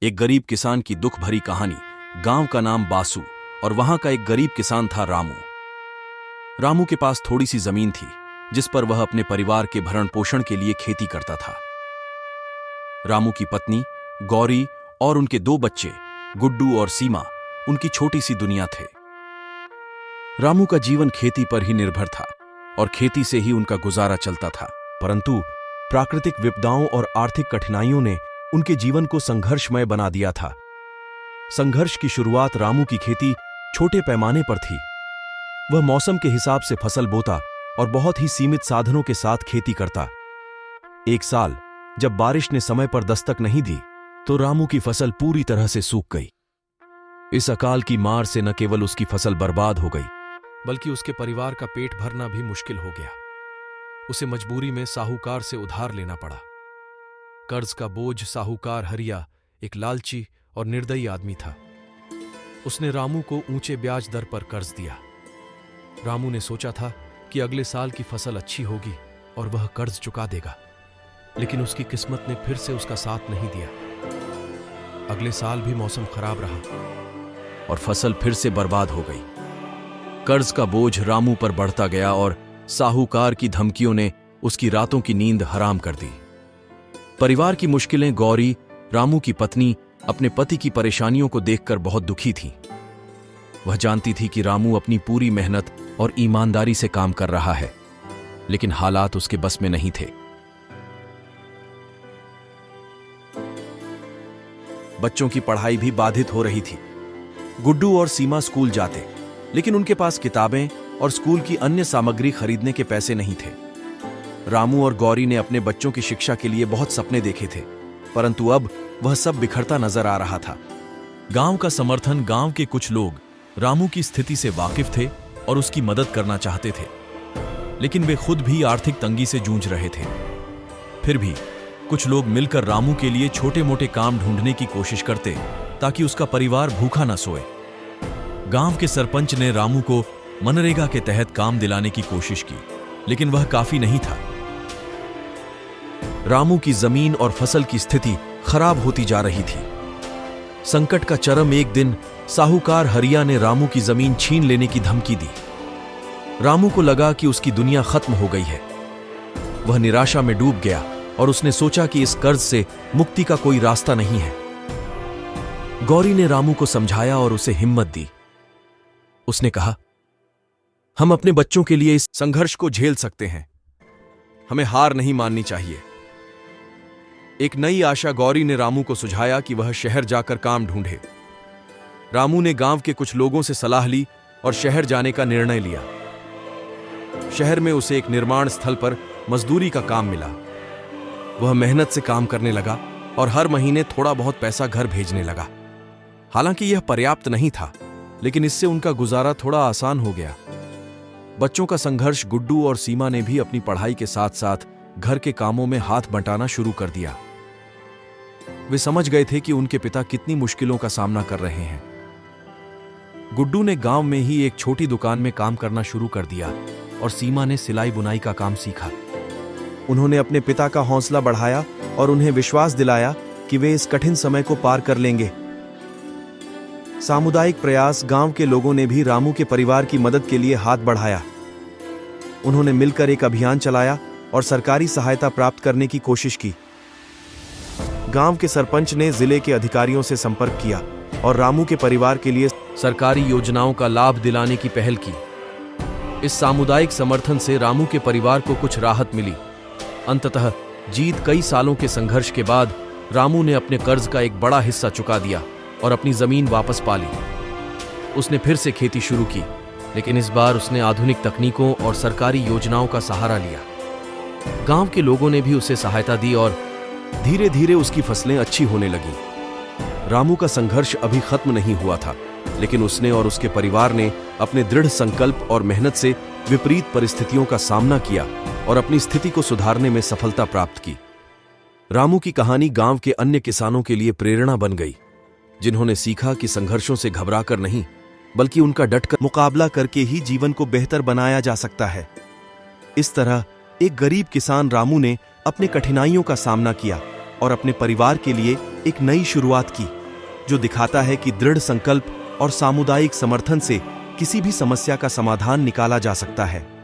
एक गरीब किसान की दुख भरी कहानी। गांव का नाम बासु और वहां का एक गरीब किसान था रामू। रामू के पास थोड़ी सी जमीन थी जिस पर वह अपने परिवार के भरण पोषण के लिए खेती करता था। रामू की पत्नी गौरी और उनके 2 बच्चे गुड्डू और सीमा उनकी छोटी सी दुनिया थे। रामू का जीवन खेती पर ही निर्भर था और खेती से ही उनका गुजारा चलता था। परंतु प्राकृतिक विपदाओं और आर्थिक कठिनाइयों ने उनके जीवन को संघर्षमय बना दिया था। संघर्ष की शुरुआत रामू की खेती छोटे पैमाने पर थी। वह मौसम के हिसाब से फसल बोता और बहुत ही सीमित साधनों के साथ खेती करता। एक साल जब बारिश ने समय पर दस्तक नहीं दी तो रामू की फसल पूरी तरह से सूख गई। इस अकाल की मार से न केवल उसकी फसल बर्बाद हो गई बल्कि उसके परिवार का पेट भरना भी मुश्किल हो गया। उसे मजबूरी में साहूकार से उधार लेना पड़ा। कर्ज का बोझ साहूकार हरिया एक लालची और निर्दयी आदमी था। उसने रामू को ऊंचे ब्याज दर पर कर्ज दिया। रामू ने सोचा था कि अगले साल की फसल अच्छी होगी और वह कर्ज चुका देगा, लेकिन उसकी किस्मत ने फिर से उसका साथ नहीं दिया। अगले साल भी मौसम खराब रहा और फसल फिर से बर्बाद हो गई। कर्ज का बोझ रामू पर बढ़ता गया और साहूकार की धमकियों ने उसकी रातों की नींद हराम कर दी। परिवार की मुश्किलें गौरी, रामू की पत्नी, अपने पति की परेशानियों को देखकर बहुत दुखी थी। वह जानती थी कि रामू अपनी पूरी मेहनत और ईमानदारी से काम कर रहा है, लेकिन हालात उसके बस में नहीं थे। बच्चों की पढ़ाई भी बाधित हो रही थी। गुड्डू और सीमा स्कूल जाते, लेकिन उनके पास किताबें और स्कूल की अन्य सामग्री खरीदने के पैसे नहीं थे। रामू और गौरी ने अपने बच्चों की शिक्षा के लिए बहुत सपने देखे थे, परंतु अब वह सब बिखरता नजर आ रहा था। गांव का समर्थन गांव के कुछ लोग रामू की स्थिति से वाकिफ थे और उसकी मदद करना चाहते थे, लेकिन वे खुद भी आर्थिक तंगी से जूझ रहे थे। फिर भी कुछ लोग मिलकर रामू के लिए छोटे मोटे काम ढूंढने की कोशिश करते ताकि उसका परिवार भूखा न सोए। गांव के सरपंच ने रामू को मनरेगा के तहत काम दिलाने की कोशिश की, लेकिन वह काफी नहीं था। रामू की जमीन और फसल की स्थिति खराब होती जा रही थी। संकट का चरम एक दिन साहूकार हरिया ने रामू की जमीन छीन लेने की धमकी दी। रामू को लगा कि उसकी दुनिया खत्म हो गई है। वह निराशा में डूब गया और उसने सोचा कि इस कर्ज से मुक्ति का कोई रास्ता नहीं है। गौरी ने रामू को समझाया और उसे हिम्मत दी। उसने कहा, हम अपने बच्चों के लिए इस संघर्ष को झेल सकते हैं। हमें हार नहीं माननी चाहिए। एक नई आशा गौरी ने रामू को सुझाया कि वह शहर जाकर काम ढूंढे। रामू ने गांव के कुछ लोगों से सलाह ली और शहर जाने का निर्णय लिया। शहर में उसे एक निर्माण स्थल पर मजदूरी का काम मिला। वह मेहनत से काम करने लगा और हर महीने थोड़ा बहुत पैसा घर भेजने लगा। हालांकि यह पर्याप्त नहीं था, लेकिन इससे उनका गुजारा थोड़ा आसान हो गया। बच्चों का संघर्ष गुड्डू और सीमा ने भी अपनी पढ़ाई के साथ साथ घर के कामों में हाथ बंटाना शुरू कर दिया। वे समझ गए थे कि उनके पिता कितनी मुश्किलों का सामना कर रहे हैं। गुड्डू ने गांव में ही एक छोटी दुकान में काम करना शुरू कर दिया और सीमा ने सिलाई बुनाई का काम सीखा। उन्होंने अपने पिता का हौसला बढ़ाया और उन्हें विश्वास दिलाया कि वे इस कठिन समय को पार कर लेंगे। सामुदायिक प्रयास, गांव के लोगों ने भी रामू के परिवार की मदद के लिए हाथ बढ़ाया। उन्होंने मिलकर एक अभियान चलाया और सरकारी सहायता प्राप्त करने की कोशिश की। गांव के सरपंच ने जिले के अधिकारियों से संपर्क किया और रामू के परिवार के लिए सरकारी योजनाओं का लाभ दिलाने की पहल की। इस सामुदायिक समर्थन से रामू के परिवार को कुछ राहत मिली। अंततः जीत कई सालों के संघर्ष के बाद रामू ने अपने कर्ज का एक बड़ा हिस्सा चुका दिया और अपनी जमीन वापस पा ली। उसने फिर से खेती शुरू की, लेकिन इस बार उसने आधुनिक तकनीकों और सरकारी योजनाओं का सहारा लिया। गांव के लोगों ने भी उसे सहायता दी और धीरे धीरे उसकी फसलें अच्छी होने लगीं। रामू का संघर्ष अभी खत्म नहीं हुआ था, लेकिन उसने और उसके परिवार ने अपने दृढ़ संकल्प और मेहनत से विपरीत परिस्थितियों का सामना किया और अपनी स्थिति को सुधारने में सफलता प्राप्त की। रामू की कहानी गांव के अन्य किसानों के लिए प्रेरणा बन गई, जिन्होंने सीखा कि संघर्षों से घबराकर नहीं बल्कि उनका डटकर मुकाबला करके ही जीवन को बेहतर बनाया जा सकता है। इस तरह एक गरीब किसान रामू ने अपने कठिनाइयों का सामना किया और अपने परिवार के लिए एक नई शुरुआत की, जो दिखाता है कि दृढ़ संकल्प और सामुदायिक समर्थन से किसी भी समस्या का समाधान निकाला जा सकता है।